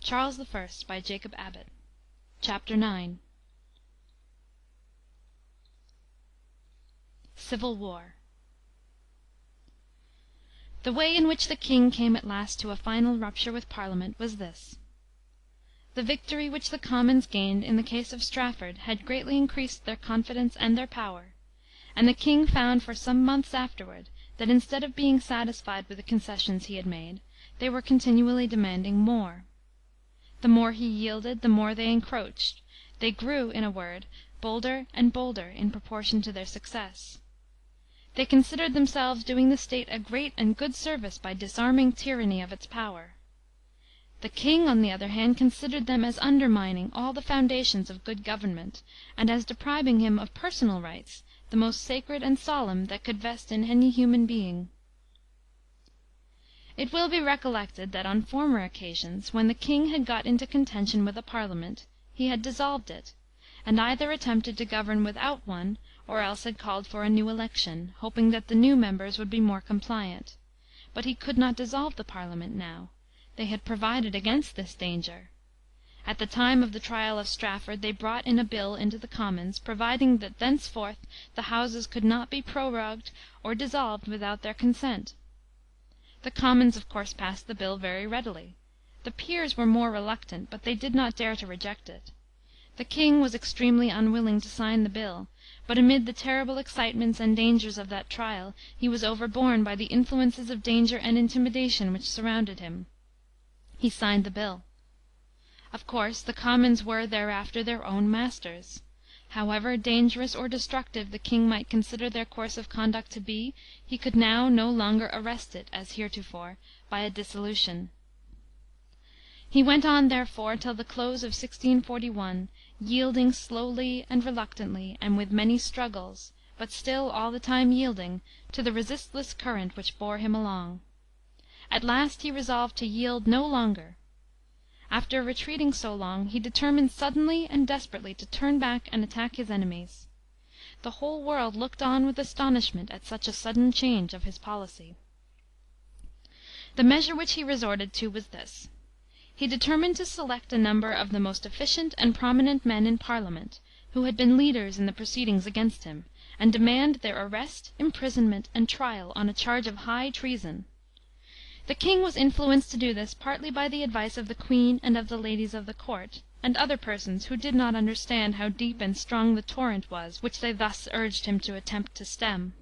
Charles I. by Jacob Abbott. Chapter IX. Civil War. The way in which the King came at last to a final rupture with Parliament was this. The victory which the Commons gained in the case of Strafford had greatly increased their confidence and their power, and the King found for some months afterward that instead of being satisfied with the concessions he had made, they were continually demanding more. The more he yielded, the more they encroached; they grew, in a word, bolder and bolder in proportion to their success. They considered themselves doing the state a great and good service by disarming tyranny of its power. The King, on the other hand, considered them as undermining all the foundations of good government, and as depriving him of personal rights, the most sacred and solemn that could vest in any human being. It will be recollected that on former occasions, when the King had got into contention with a Parliament, he had dissolved it, and either attempted to govern without one, or else had called for a new election, hoping that the new members would be more compliant. But he could not dissolve the Parliament now. They had provided against this danger. At the time of the trial of Strafford they brought in a bill into the Commons, providing that thenceforth the Houses could not be prorogued or dissolved without their consent. The Commons of course passed the bill very readily. The Peers were more reluctant, but they did not dare to reject it. The King was extremely unwilling to sign the bill, but amid the terrible excitements and dangers of that trial he was overborne by the influences of danger and intimidation which surrounded him. He signed the bill. Of course the Commons were thereafter their own masters. However dangerous or destructive the King might consider their course of conduct to be, he could now no longer arrest it, as heretofore, by a dissolution. He went on, therefore, till the close of 1641, yielding slowly and reluctantly, and with many struggles, but still all the time yielding, to the resistless current which bore him along. At last he resolved to yield no longer. After retreating so long, he determined suddenly and desperately to turn back and attack his enemies. The whole world looked on with astonishment at such a sudden change of his policy. The measure which he resorted to was this. He determined to select a number of the most efficient and prominent men in Parliament, who had been leaders in the proceedings against him, and demand their arrest, imprisonment, and trial on a charge of high treason. The King was influenced to do this partly by the advice of the Queen and of the ladies of the court, and other persons who did not understand how deep and strong the torrent was which they thus urged him to attempt to stem.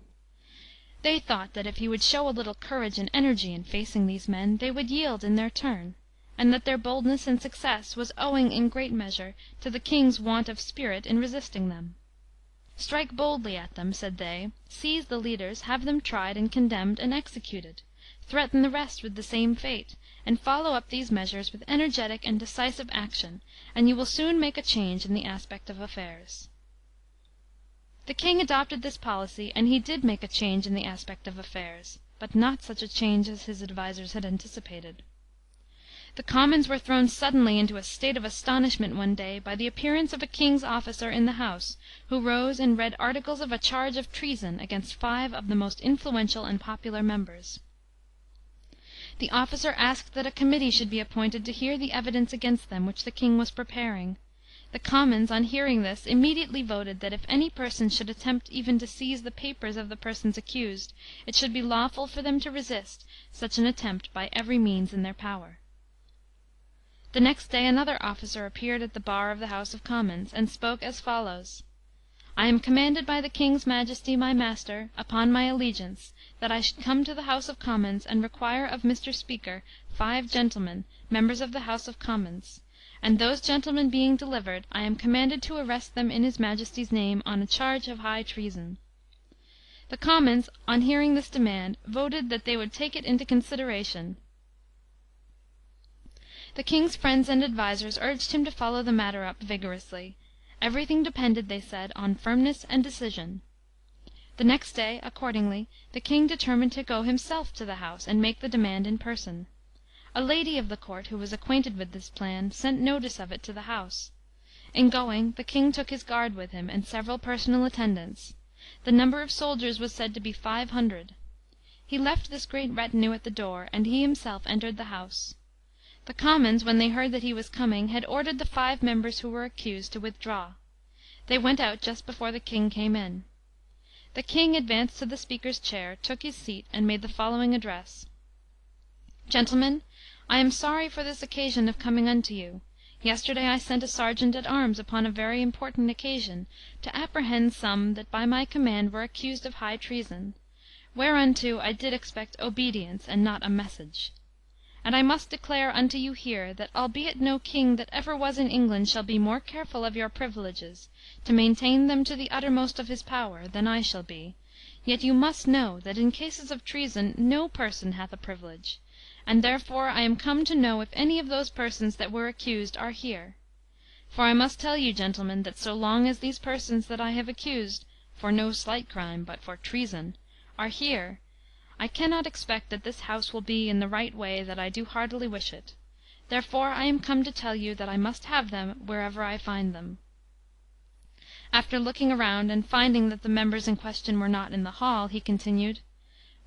They thought that if he would show a little courage and energy in facing these men, they would yield in their turn, and that their boldness and success was owing in great measure to the King's want of spirit in resisting them. Strike boldly at them, said they, seize the leaders, have them tried and condemned and executed. Threaten the rest with the same fate, and follow up these measures with energetic and decisive action, and you will soon make a change in the aspect of affairs. The King adopted this policy, and he did make a change in the aspect of affairs, but not such a change as his advisers had anticipated. The Commons were thrown suddenly into a state of astonishment one day by the appearance of a King's officer in the House, who rose and read articles of a charge of treason against 5 of the most influential and popular members. The officer asked that a committee should be appointed to hear the evidence against them which the King was preparing. The Commons, on hearing this, immediately voted that if any person should attempt even to seize the papers of the persons accused, it should be lawful for them to resist such an attempt by every means in their power. The next day another officer appeared at the bar of the House of Commons, and spoke as follows: "I am commanded by the King's Majesty my master, upon my allegiance, that I should come to the House of Commons and require of Mr. Speaker 5 gentlemen, members of the House of Commons; and those gentlemen being delivered, I am commanded to arrest them in his Majesty's name on a charge of high treason." The Commons, on hearing this demand, voted that they would take it into consideration. The King's friends and advisers urged him to follow the matter up vigorously. Everything depended, they said, on firmness and decision. The next day, accordingly, the King determined to go himself to the House, and make the demand in person. A lady of the court, who was acquainted with this plan, sent notice of it to the House. In going, the King took his guard with him, and several personal attendants. The number of soldiers was said to be 500. He left this great retinue at the door, and he himself entered the House. The Commons, when they heard that he was coming, had ordered the 5 members who were accused to withdraw. They went out just before the King came in. The King advanced to the Speaker's chair, took his seat, and made the following address: "Gentlemen, I am sorry for this occasion of coming unto you. Yesterday I sent a sergeant at arms upon a very important occasion, to apprehend some that by my command were accused of high treason, whereunto I did expect obedience, and not a message. And I must declare unto you here, that albeit no king that ever was in England shall be more careful of your privileges, to maintain them to the uttermost of his power, than I shall be, yet you must know that in cases of treason no person hath a privilege, and therefore I am come to know if any of those persons that were accused are here. For I must tell you, gentlemen, that so long as these persons that I have accused, for no slight crime, but for treason, are here, I cannot expect that this House will be in the right way that I do heartily wish it. Therefore I am come to tell you that I must have them wherever I find them." After looking around, and finding that the members in question were not in the hall, he continued: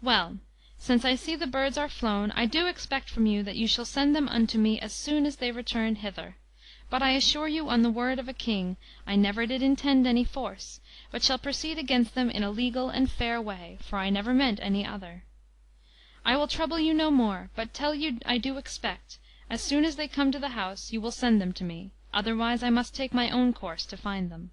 "Well, since I see the birds are flown, I do expect from you that you shall send them unto me as soon as they return hither. But I assure you, on the word of a king, I never did intend any force, but shall proceed against them in a legal and fair way, for I never meant any other. I will trouble you no more, but tell you I do expect, as soon as they come to the house, you will send them to me, otherwise I must take my own course to find them."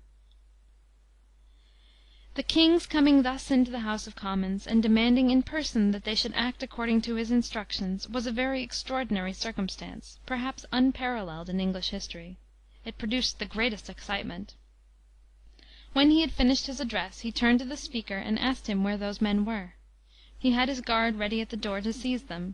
The King's coming thus into the House of Commons, and demanding in person that they should act according to his instructions, was a very extraordinary circumstance, perhaps unparalleled in English history. It produced the greatest excitement. When he had finished his address, he turned to the Speaker, and asked him where those men were. He had his guard ready at the door to seize them.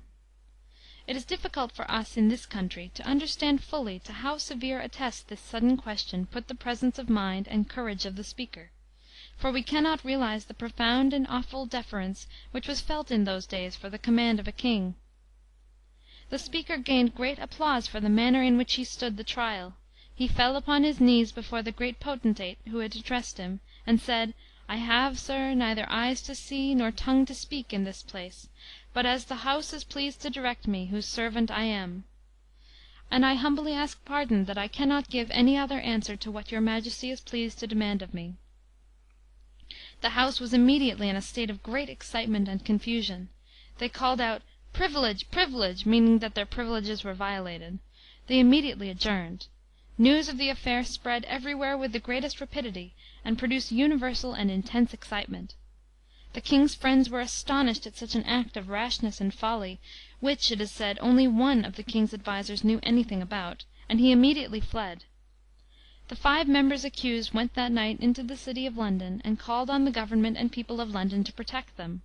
It is difficult for us, in this country, to understand fully to how severe a test this sudden question put the presence of mind and courage of the Speaker, for we cannot realize the profound and awful deference which was felt in those days for the command of a king. The Speaker gained great applause for the manner in which he stood the trial. He fell upon his knees before the great potentate who had addressed him, and said, "I have, sir, neither eyes to see, nor tongue to speak, in this place, but as the House is pleased to direct me, whose servant I am. And I humbly ask pardon that I cannot give any other answer to what your Majesty is pleased to demand of me." The House was immediately in a state of great excitement and confusion. They called out, "Privilege! Privilege!" meaning that their privileges were violated. They immediately adjourned. News of the affair spread everywhere with the greatest rapidity, and produced universal and intense excitement. The King's friends were astonished at such an act of rashness and folly, which, it is said, only one of the King's advisers knew anything about, and he immediately fled. The 5 members accused went that night into the city of London, and called on the government and people of London to protect them.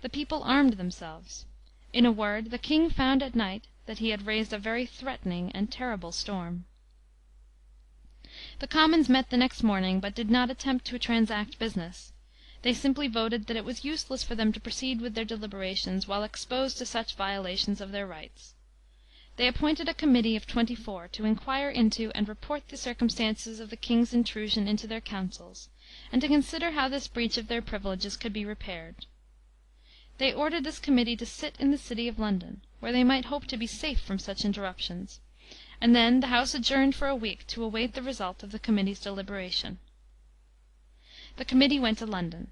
The people armed themselves. In a word, the King found at night that he had raised a very threatening and terrible storm. The Commons met the next morning, but did not attempt to transact business. They simply voted that it was useless for them to proceed with their deliberations while exposed to such violations of their rights. They appointed a committee of 24 to inquire into and report the circumstances of the King's intrusion into their councils, and to consider how this breach of their privileges could be repaired. They ordered this committee to sit in the city of London, where they might hope to be safe from such interruptions, and then the House adjourned for a week to await the result of the committee's deliberation. The committee went to London.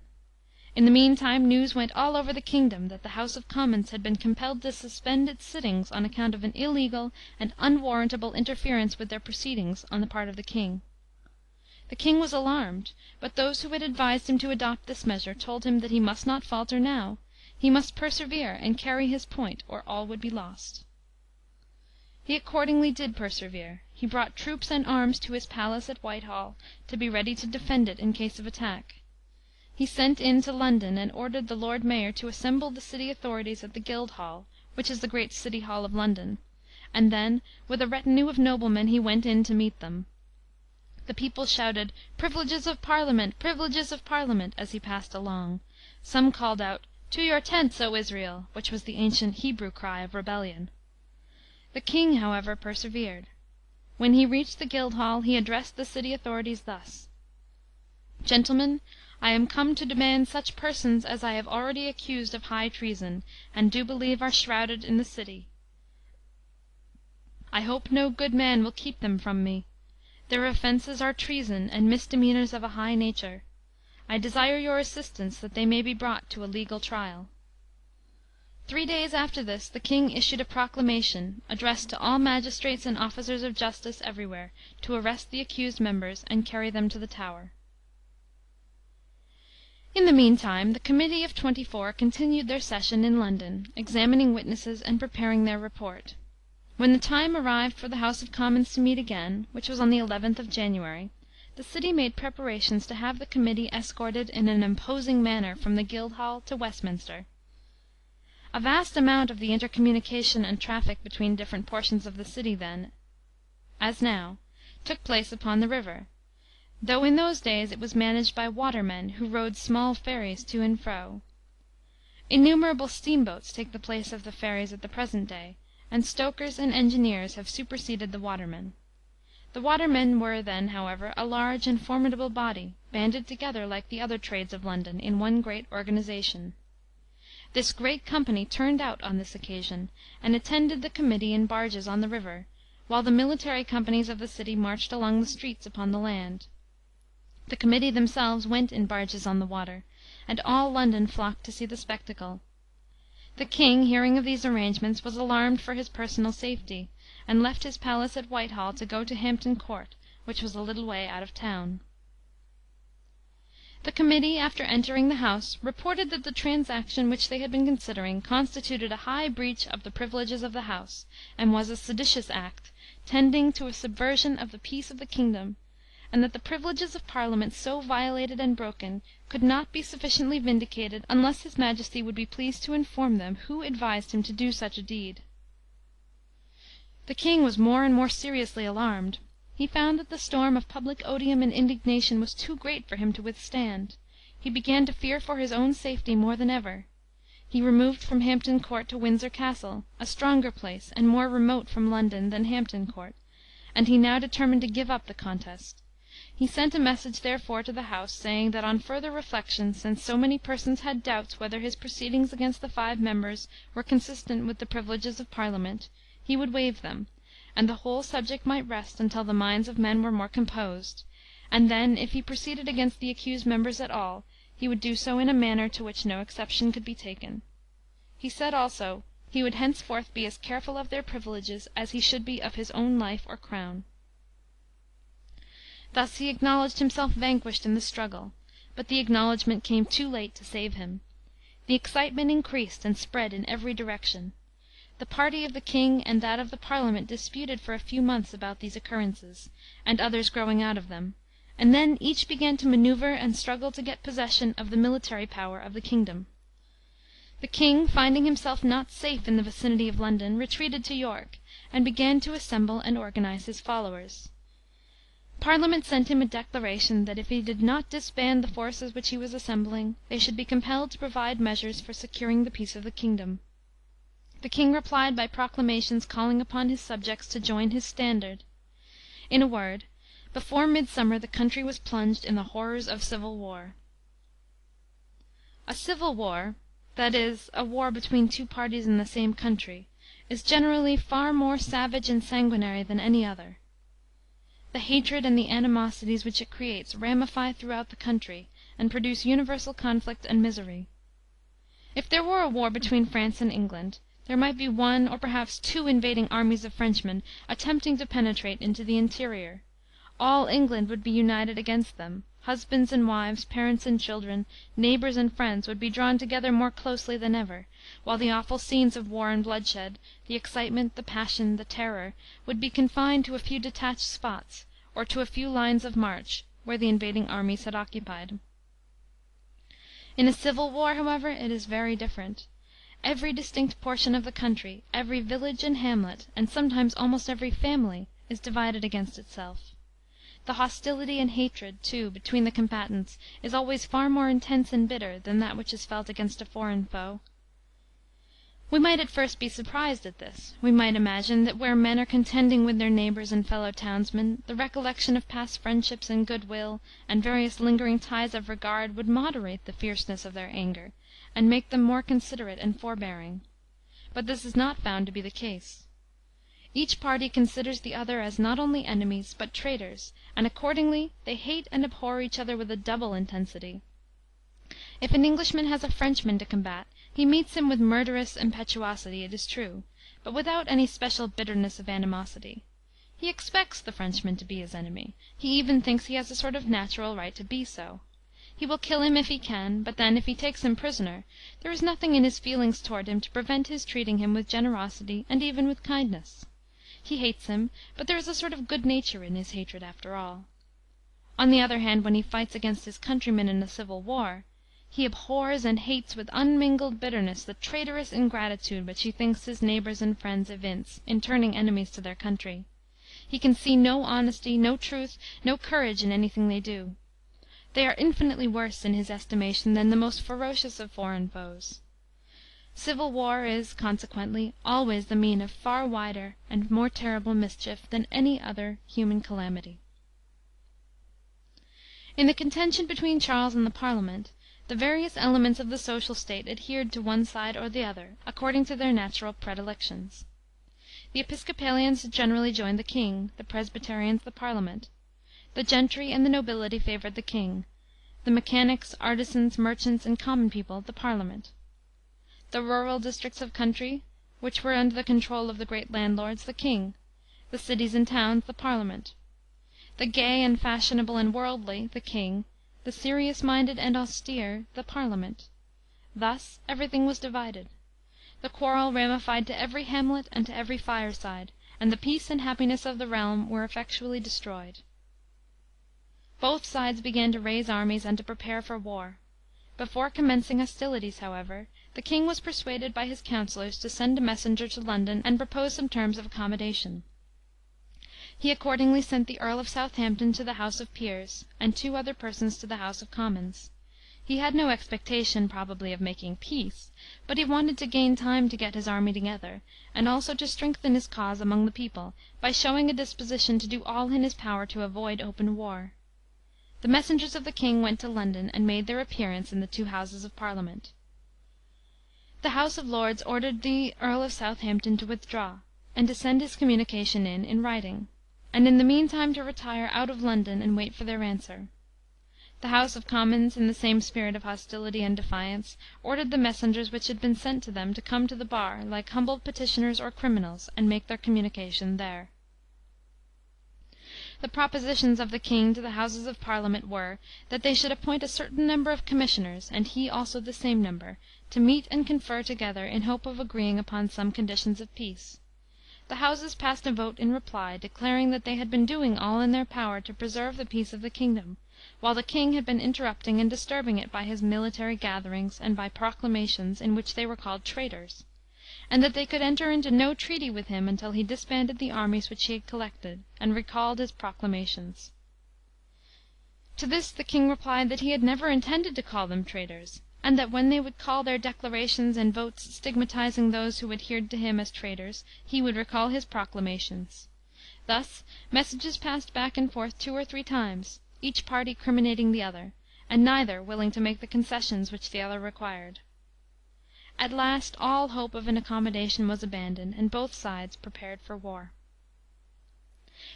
In the meantime news went all over the kingdom that the House of Commons had been compelled to suspend its sittings on account of an illegal and unwarrantable interference with their proceedings on the part of the King. The King was alarmed, but those who had advised him to adopt this measure told him that he must not falter now. He must persevere and carry his point, or all would be lost. He accordingly did persevere. He brought troops and arms to his palace at Whitehall, to be ready to defend it in case of attack. He sent in to London, and ordered the Lord Mayor to assemble the city authorities at the Guildhall, which is the great city hall of London, and then, with a retinue of noblemen, he went in to meet them. The people shouted, "Privileges of Parliament! Privileges of Parliament!" as he passed along. Some called out, "To your tents, O Israel!" which was the ancient Hebrew cry of rebellion. The King, however, persevered. When he reached the Guildhall, he addressed the city authorities thus: "Gentlemen, I am come to demand such persons as I have already accused of high treason, and do believe are shrouded in the city. I hope no good man will keep them from me. Their offences are treason, and misdemeanours of a high nature. I desire your assistance, that they may be brought to a legal trial." 3 days after this the king issued a proclamation, addressed to all magistrates and officers of justice everywhere, to arrest the accused members, and carry them to the Tower. In the meantime the Committee of 24 continued their session in London, examining witnesses and preparing their report. When the time arrived for the House of Commons to meet again, which was on the 11th of January, the city made preparations to have the committee escorted in an imposing manner from the Guildhall to Westminster. A vast amount of the intercommunication and traffic between different portions of the city then, as now, took place upon the river, though in those days it was managed by watermen, who rowed small ferries to and fro. Innumerable steamboats take the place of the ferries at the present day, and stokers and engineers have superseded the watermen. The watermen were then, however, a large and formidable body, banded together, like the other trades of London, in one great organization. This great company turned out on this occasion, and attended the committee in barges on the river, while the military companies of the city marched along the streets upon the land. The committee themselves went in barges on the water, and all London flocked to see the spectacle. The king, hearing of these arrangements, was alarmed for his personal safety, and left his palace at Whitehall to go to Hampton Court, which was a little way out of town. The committee, after entering the house, reported that the transaction which they had been considering constituted a high breach of the privileges of the house, and was a seditious act, tending to a subversion of the peace of the kingdom, and that the privileges of Parliament so violated and broken could not be sufficiently vindicated unless his Majesty would be pleased to inform them who advised him to do such a deed. The king was more and more seriously alarmed. He found that the storm of public odium and indignation was too great for him to withstand. He began to fear for his own safety more than ever. He removed from Hampton Court to Windsor Castle, a stronger place, and more remote from London than Hampton Court, and he now determined to give up the contest. He sent a message therefore to the House, saying that on further reflection, since so many persons had doubts whether his proceedings against the 5 members were consistent with the privileges of Parliament, he would waive them, and the whole subject might rest until the minds of men were more composed, and then, if he proceeded against the accused members at all, he would do so in a manner to which no exception could be taken. He said also, he would henceforth be as careful of their privileges as he should be of his own life or crown. Thus he acknowledged himself vanquished in the struggle, but the acknowledgment came too late to save him. The excitement increased and spread in every direction. The party of the king and that of the Parliament disputed for a few months about these occurrences, and others growing out of them, and then each began to manoeuvre and struggle to get possession of the military power of the kingdom. The king, finding himself not safe in the vicinity of London, retreated to York, and began to assemble and organize his followers. Parliament sent him a declaration that if he did not disband the forces which he was assembling, they should be compelled to provide measures for securing the peace of the kingdom. The king replied by proclamations calling upon his subjects to join his standard. In a word, before midsummer the country was plunged in the horrors of civil war. A civil war, that is, a war between 2 parties in the same country, is generally far more savage and sanguinary than any other. The hatred and the animosities which it creates ramify throughout the country, and produce universal conflict and misery. If there were a war between France and England, there might be 1 or perhaps 2 invading armies of Frenchmen attempting to penetrate into the interior. All England would be united against them. Husbands and wives, parents and children, neighbours and friends would be drawn together more closely than ever, while the awful scenes of war and bloodshed, the excitement, the passion, the terror, would be confined to a few detached spots, or to a few lines of march, where the invading armies had occupied. In a civil war, however, it is very different. Every distinct portion of the country, every village and hamlet, and sometimes almost every family, is divided against itself. The hostility and hatred, too, between the combatants is always far more intense and bitter than that which is felt against a foreign foe. We might at first be surprised at this. We might imagine that where men are contending with their neighbours and fellow townsmen, the recollection of past friendships and goodwill, and various lingering ties of regard, would moderate the fierceness of their anger, and make them more considerate and forbearing. But this is not found to be the case. Each party considers the other as not only enemies, but traitors, and accordingly they hate and abhor each other with a double intensity. If an Englishman has a Frenchman to combat, he meets him with murderous impetuosity, it is true, but without any special bitterness of animosity. He expects the Frenchman to be his enemy; he even thinks he has a sort of natural right to be so. He will kill him if he can, but then, if he takes him prisoner, there is nothing in his feelings toward him to prevent his treating him with generosity and even with kindness. He hates him, but there is a sort of good nature in his hatred after all. On the other hand, when he fights against his countrymen in a civil war, he abhors and hates with unmingled bitterness the traitorous ingratitude which he thinks his neighbors and friends evince in turning enemies to their country. He can see no honesty, no truth, no courage in anything they do. They are infinitely worse, in his estimation, than the most ferocious of foreign foes. Civil war is, consequently, always the mean of far wider and more terrible mischief than any other human calamity. In the contention between Charles and the Parliament, the various elements of the social state adhered to one side or the other, according to their natural predilections. The Episcopalians generally joined the king, the Presbyterians the Parliament. The gentry and the nobility favored the king; the mechanics, artisans, merchants, and common people, the Parliament. The rural districts of country, which were under the control of the great landlords, the king; the cities and towns, the Parliament; the gay and fashionable and worldly, the king; the serious minded and austere, the Parliament. Thus everything was divided. The quarrel ramified to every hamlet and to every fireside, and the peace and happiness of the realm were effectually destroyed. Both sides began to raise armies and to prepare for war. Before commencing hostilities, however, the king was persuaded by his councillors to send a messenger to London and propose some terms of accommodation. He accordingly sent the Earl of Southampton to the House of Peers, and two other persons to the House of Commons. He had no expectation, probably, of making peace, but he wanted to gain time to get his army together, and also to strengthen his cause among the people by showing a disposition to do all in his power to avoid open war. The messengers of the king went to London, and made their appearance in the two Houses of Parliament. The House of Lords ordered the Earl of Southampton to withdraw, and to send his communication in writing, and in the meantime to retire out of London and wait for their answer. The House of Commons, in the same spirit of hostility and defiance, ordered the messengers which had been sent to them to come to the bar, like humble petitioners or criminals, and make their communication there. The propositions of the king to the Houses of Parliament were, that they should appoint a certain number of commissioners, and he also the same number, to meet and confer together in hope of agreeing upon some conditions of peace. The Houses passed a vote in reply, declaring that they had been doing all in their power to preserve the peace of the kingdom, while the king had been interrupting and disturbing it by his military gatherings and by proclamations in which they were called traitors, and that they could enter into no treaty with him until he disbanded the armies which he had collected, and recalled his proclamations. To this the king replied that he had never intended to call them traitors, and that when they would call their declarations and votes stigmatizing those who adhered to him as traitors, he would recall his proclamations. Thus messages passed back and forth 2 or 3 times, each party criminating the other, and neither willing to make the concessions which the other required. At last all hope of an accommodation was abandoned, and both sides prepared for war.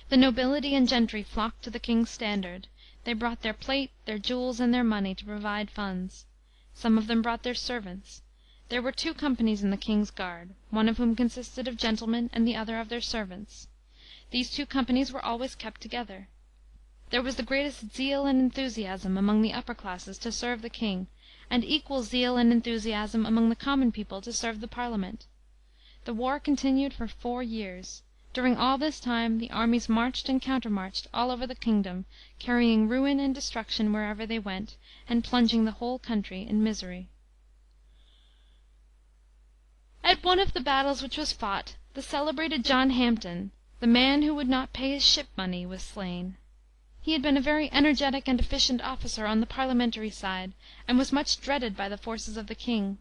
The nobility and gentry flocked to the king's standard. They brought their plate, their jewels, and their money, to provide funds. Some of them brought their servants. There were 2 companies in the king's guard, one of whom consisted of gentlemen, and the other of their servants. These 2 companies were always kept together. There was the greatest zeal and enthusiasm among the upper classes to serve the king, and equal zeal and enthusiasm among the common people to serve the Parliament. The war continued for 4 years. During all this time the armies marched and countermarched all over the kingdom, carrying ruin and destruction wherever they went, and plunging the whole country in misery. At one of the battles which was fought, the celebrated John Hampden, the man who would not pay his ship money, was slain. He had been a very energetic and efficient officer on the parliamentary side, and was much dreaded by the forces of the king.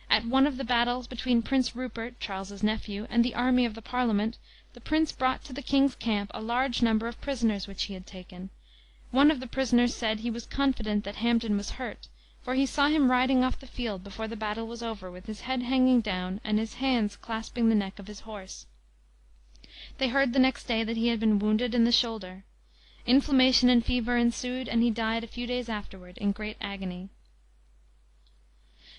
At one of the battles between Prince Rupert, Charles's nephew, and the army of the Parliament, the prince brought to the king's camp a large number of prisoners which he had taken. One of the prisoners said he was confident that Hampden was hurt, for he saw him riding off the field before the battle was over, with his head hanging down, and his hands clasping the neck of his horse. They heard the next day that he had been wounded in the shoulder. Inflammation and fever ensued, and he died a few days afterward in great agony.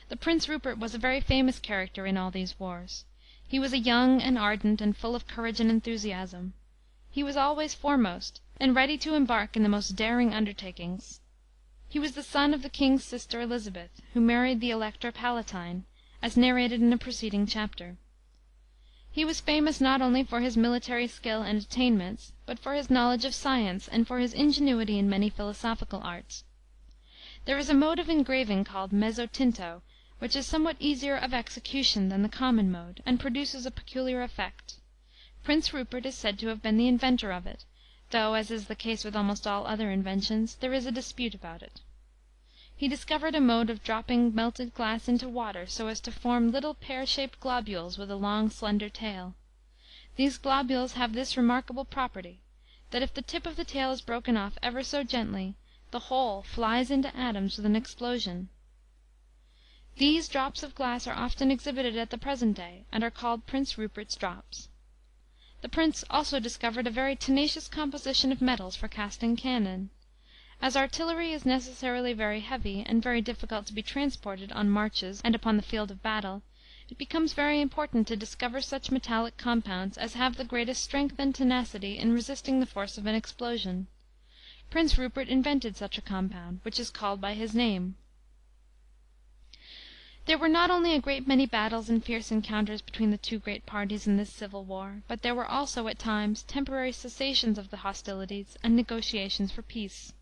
The Prince Rupert was a very famous character in all these wars. He was a young and ardent, and full of courage and enthusiasm. He was always foremost, and ready to embark in the most daring undertakings. He was the son of the king's sister Elizabeth, who married the Elector Palatine, as narrated in a preceding chapter. He was famous not only for his military skill and attainments, but for his knowledge of science, and for his ingenuity in many philosophical arts. There is a mode of engraving called mezzotinto, which is somewhat easier of execution than the common mode, and produces a peculiar effect. Prince Rupert is said to have been the inventor of it, though, as is the case with almost all other inventions, there is a dispute about it. He discovered a mode of dropping melted glass into water so as to form little pear-shaped globules with a long slender tail. These globules have this remarkable property, that if the tip of the tail is broken off ever so gently, the whole flies into atoms with an explosion. These drops of glass are often exhibited at the present day, and are called Prince Rupert's drops. The Prince also discovered a very tenacious composition of metals for casting cannon. As artillery is necessarily very heavy, and very difficult to be transported on marches and upon the field of battle, it becomes very important to discover such metallic compounds as have the greatest strength and tenacity in resisting the force of an explosion. Prince Rupert invented such a compound, which is called by his name. There were not only a great many battles and fierce encounters between the two great parties in this civil war, but there were also, at times, temporary cessations of the hostilities, and negotiations for peace.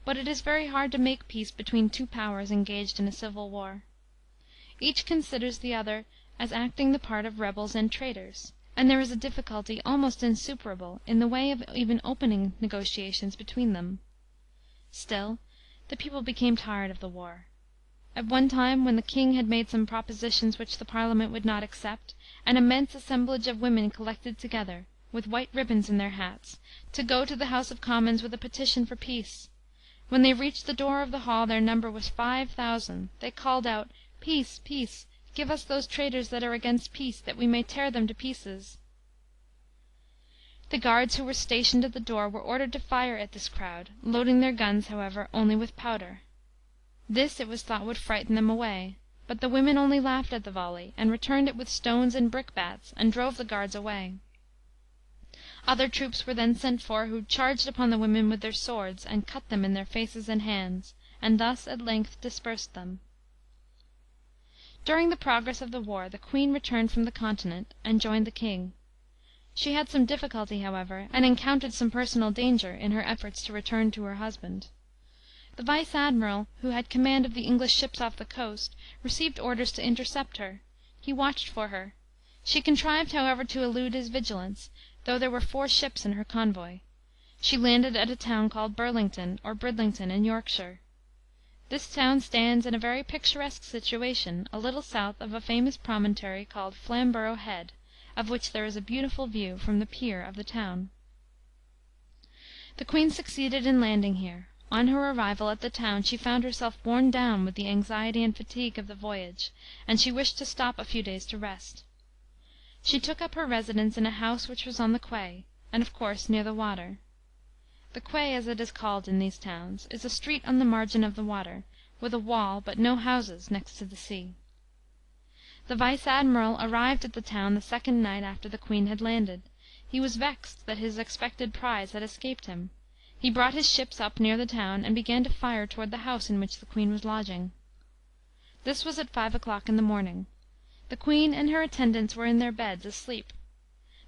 But it is very hard to make peace between two powers engaged in a civil war. Each considers the other as acting the part of rebels and traitors, and there is a difficulty almost insuperable in the way of even opening negotiations between them. Still, the people became tired of the war. At one time, when the king had made some propositions which the Parliament would not accept, an immense assemblage of women collected together, with white ribbons in their hats, to go to the House of Commons with a petition for peace. When they reached the door of the hall their number was 5,000. They called out, "Peace, peace! Give us those traitors that are against peace, that we may tear them to pieces." The guards who were stationed at the door were ordered to fire at this crowd, loading their guns, however, only with powder. This it was thought would frighten them away, but the women only laughed at the volley, and returned it with stones and brickbats, and drove the guards away. Other troops were then sent for, who charged upon the women with their swords, and cut them in their faces and hands, and thus at length dispersed them. During the progress of the war the Queen returned from the Continent, and joined the King. She had some difficulty, however, and encountered some personal danger, in her efforts to return to her husband. The Vice Admiral, who had command of the English ships off the coast, received orders to intercept her. He watched for her. She contrived, however, to elude his vigilance, though there were 4 ships in her convoy. She landed at a town called Burlington, or Bridlington, in Yorkshire. This town stands in a very picturesque situation, a little south of a famous promontory called Flamborough Head, of which there is a beautiful view from the pier of the town. The Queen succeeded in landing here. On her arrival at the town she found herself worn down with the anxiety and fatigue of the voyage, and she wished to stop a few days to rest. She took up her residence in a house which was on the quay, and of course near the water. The quay, as it is called in these towns, is a street on the margin of the water, with a wall, but no houses, next to the sea. The Vice Admiral arrived at the town the second night after the Queen had landed. He was vexed that his expected prize had escaped him. He brought his ships up near the town, and began to fire toward the house in which the Queen was lodging. This was at 5 o'clock in the morning. The Queen and her attendants were in their beds, asleep.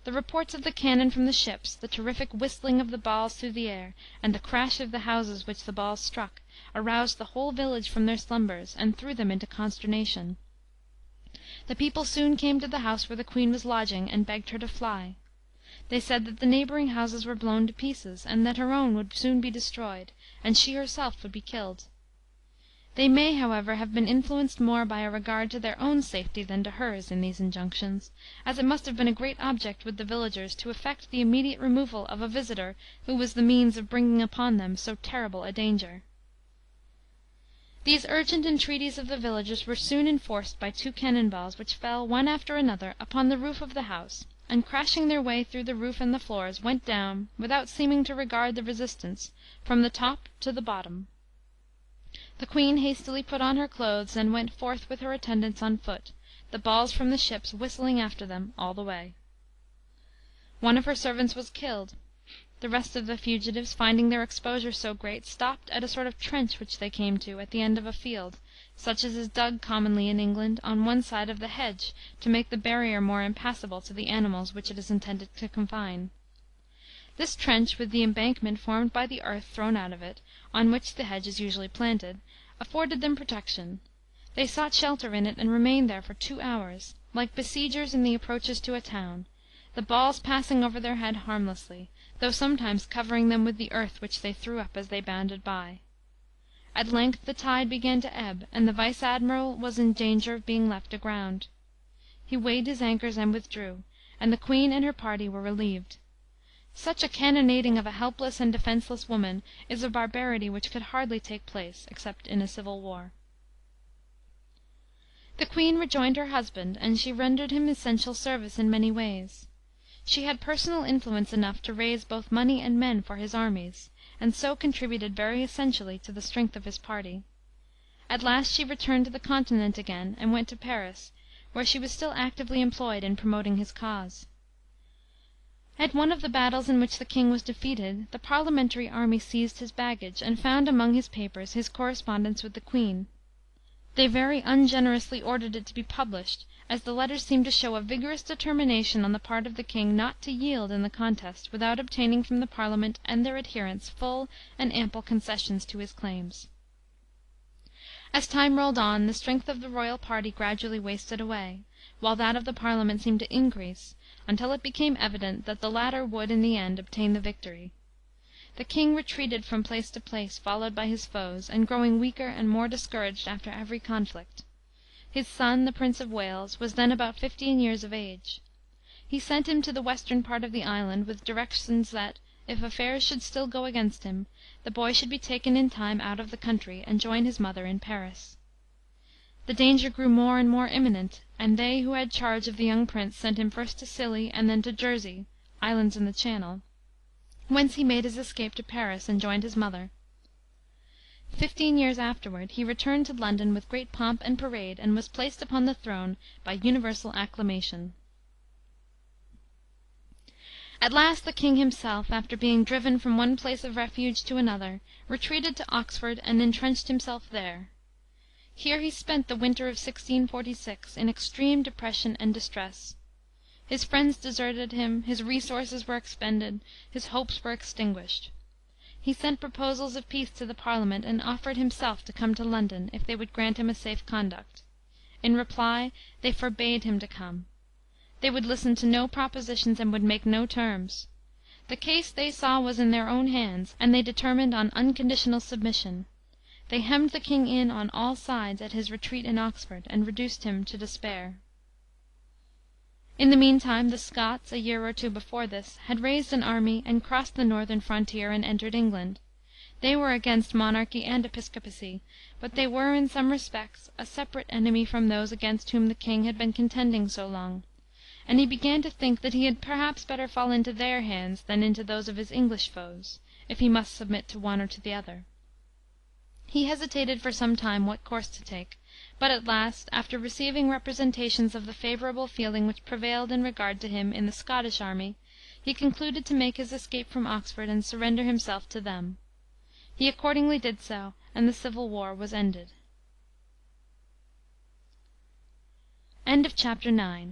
The reports of the cannon from the ships, the terrific whistling of the balls through the air, and the crash of the houses which the balls struck, aroused the whole village from their slumbers, and threw them into consternation. The people soon came to the house where the Queen was lodging, and begged her to fly. They said that the neighbouring houses were blown to pieces, and that her own would soon be destroyed, and she herself would be killed. They may, however, have been influenced more by a regard to their own safety than to hers in these injunctions, as it must have been a great object with the villagers to effect the immediate removal of a visitor who was the means of bringing upon them so terrible a danger. These urgent entreaties of the villagers were soon enforced by 2 cannon balls which fell, one after another, upon the roof of the house, and crashing their way through the roof and the floors, went down, without seeming to regard the resistance, from the top to the bottom. The Queen hastily put on her clothes, and went forth with her attendants on foot, the balls from the ships whistling after them all the way. One of her servants was killed. The rest of the fugitives, finding their exposure so great, stopped at a sort of trench which they came to, at the end of a field, such as is dug commonly in England on one side of the hedge, to make the barrier more impassable to the animals which it is intended to confine. This trench, with the embankment formed by the earth thrown out of it, on which the hedge is usually planted, afforded them protection. They sought shelter in it, and remained there for 2 hours, like besiegers in the approaches to a town, the balls passing over their head harmlessly, though sometimes covering them with the earth which they threw up as they bounded by. At length the tide began to ebb, and the vice admiral was in danger of being left aground. He weighed his anchors and withdrew, and the Queen and her party were relieved. Such a cannonading of a helpless and defenceless woman is a barbarity which could hardly take place except in a civil war. The Queen rejoined her husband, and she rendered him essential service in many ways. She had personal influence enough to raise both money and men for his armies, and so contributed very essentially to the strength of his party. At last she returned to the Continent again, and went to Paris, where she was still actively employed in promoting his cause. At one of the battles in which the King was defeated, the parliamentary army seized his baggage, and found among his papers his correspondence with the Queen. They very ungenerously ordered it to be published, as the letters seemed to show a vigorous determination on the part of the King not to yield in the contest without obtaining from the Parliament and their adherents full and ample concessions to his claims. As time rolled on, the strength of the royal party gradually wasted away, while that of the Parliament seemed to increase, until it became evident that the latter would in the end obtain the victory. The King retreated from place to place, followed by his foes, and growing weaker and more discouraged after every conflict. His son, the Prince of Wales, was then about 15 years of age. He sent him to the western part of the island, with directions that, if affairs should still go against him, the boy should be taken in time out of the country, and join his mother in Paris. The danger grew more and more imminent, and they who had charge of the young prince sent him first to Scilly, and then to Jersey, islands in the Channel, whence he made his escape to Paris, and joined his mother. 15 years afterward he returned to London with great pomp and parade, and was placed upon the throne by universal acclamation. At last the King himself, after being driven from one place of refuge to another, retreated to Oxford, and entrenched himself there. Here he spent the winter of 1646, in extreme depression and distress. His friends deserted him, his resources were expended, his hopes were extinguished. He sent proposals of peace to the Parliament, and offered himself to come to London, if they would grant him a safe conduct. In reply, they forbade him to come. They would listen to no propositions, and would make no terms. The case, they saw, was in their own hands, and they determined on unconditional submission. They hemmed the King in on all sides at his retreat in Oxford, and reduced him to despair. In the meantime the Scots, a year or two before this, had raised an army, and crossed the northern frontier, and entered England. They were against monarchy and episcopacy, but they were, in some respects, a separate enemy from those against whom the King had been contending so long, and he began to think that he had perhaps better fall into their hands than into those of his English foes, if he must submit to one or to the other. He hesitated for some time what course to take, but at last, after receiving representations of the favourable feeling which prevailed in regard to him in the Scottish army, he concluded to make his escape from Oxford, and surrender himself to them. He accordingly did so, and the civil war was ended. Chapter 10.